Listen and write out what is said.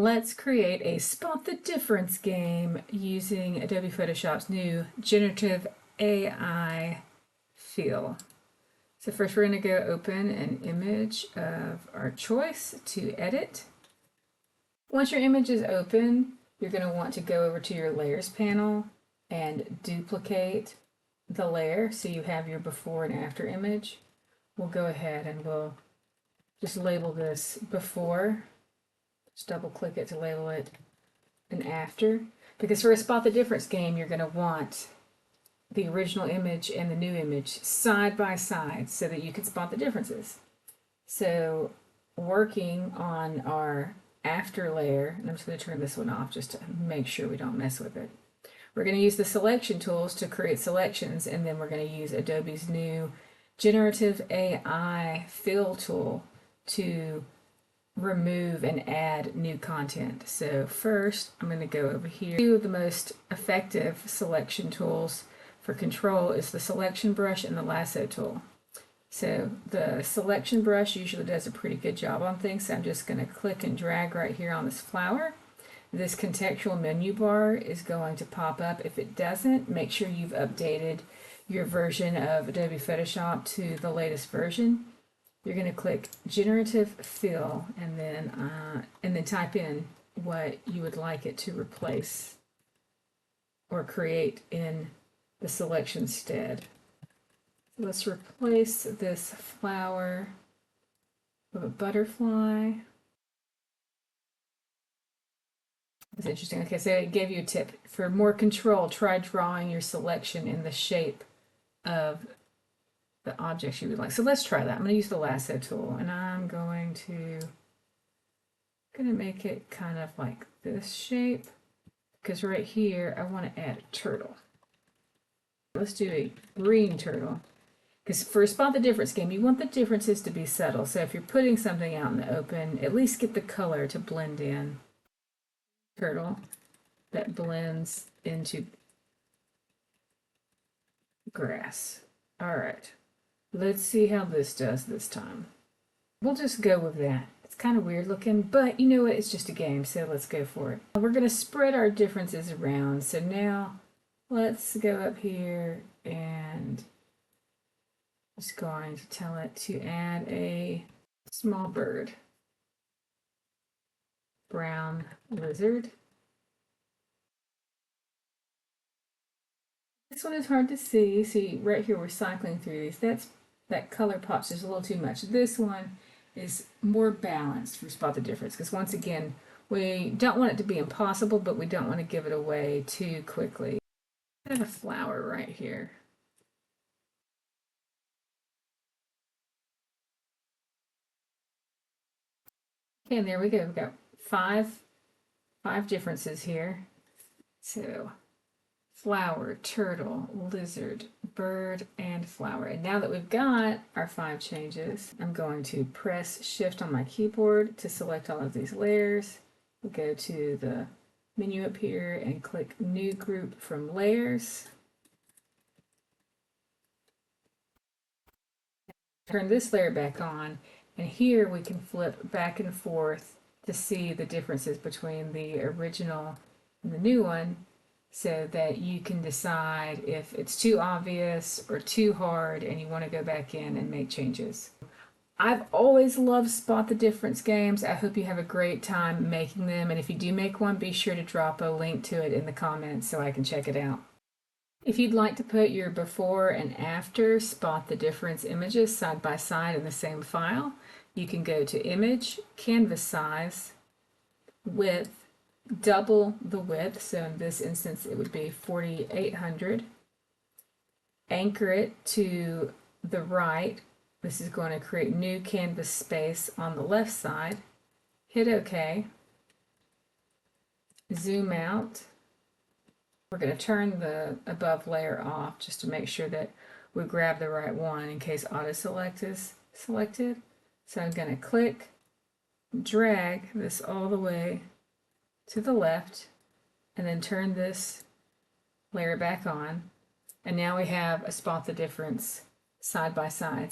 Let's create a spot the difference game using Adobe Photoshop's new Generative AI Fill. So first we're going to go open an image of our choice to edit. Once your image is open, you're going to want to go over to your layers panel and duplicate the layer so you have your before and after image. We'll go ahead and we'll just label this before. Just double click it to label it an after, because for a spot the difference game you're going to want the original image and the new image side by side so that you can spot the differences. So working on our after layer, and I'm just going to turn this one off just to make sure we don't mess with it. We're going to use the selection tools to create selections, and then we're going to use Adobe's new Generative AI Fill tool to remove and add new content. So first I'm going to go over here. Two of the most effective selection tools for control is the selection brush and the lasso tool. So the selection brush usually does a pretty good job on things, so I'm just going to click and drag right here on this flower. This contextual menu bar is going to pop up. If it doesn't, make sure you've updated your version of Adobe Photoshop to the latest version. You're going to click Generative Fill and then type in what you would like it to replace or create in the selection stead. Let's replace this flower with a butterfly. That's interesting. Okay, so it gave you a tip. For more control, try drawing your selection in the shape of the objects you would like. So let's try that. I'm going to use the lasso tool, and I'm going to make it kind of like this shape, because right here I want to add a turtle. Let's do a green turtle, because for a spot the difference game, you want the differences to be subtle. So if you're putting something out in the open, at least get the color to blend in. Turtle that blends into grass. All right. Let's see how this does this time. We'll just go with that. It's kind of weird looking, but you know what? It's just a game, so let's go for it. We're going to spread our differences around. So now let's go up here and just going to tell it to add a small bird. Brown lizard. This one is hard to see. See, right here we're cycling through these. That color pops just a little too much. This one is more balanced for spot the difference, because once again, we don't want it to be impossible, but we don't want to give it away too quickly. I have a flower right here. Okay, and there we go. We've got five differences here. So flower, turtle, lizard, bird, and flower. And now that we've got our 5 changes, I'm going to press Shift on my keyboard to select all of these layers. We'll go to the menu up here and click New Group from Layers. Turn this layer back on, and here we can flip back and forth to see the differences between the original and the new one, so that you can decide if it's too obvious or too hard and you want to go back in and make changes. I've always loved spot the difference games. I hope you have a great time making them, and if you do make one, be sure to drop a link to it in the comments so I can check it out. If you'd like to put your before and after spot the difference images side by side in the same file, you can go to Image, Canvas Size, Width, double the width, so in this instance it would be 4800. Anchor it to the right. This is going to create new canvas space on the left side. Hit OK. Zoom out. We're going to turn the above layer off just to make sure that we grab the right one in case auto select is selected. So I'm going to click, drag this all the way to the left, and then turn this layer back on, and now we have a spot the difference side by side.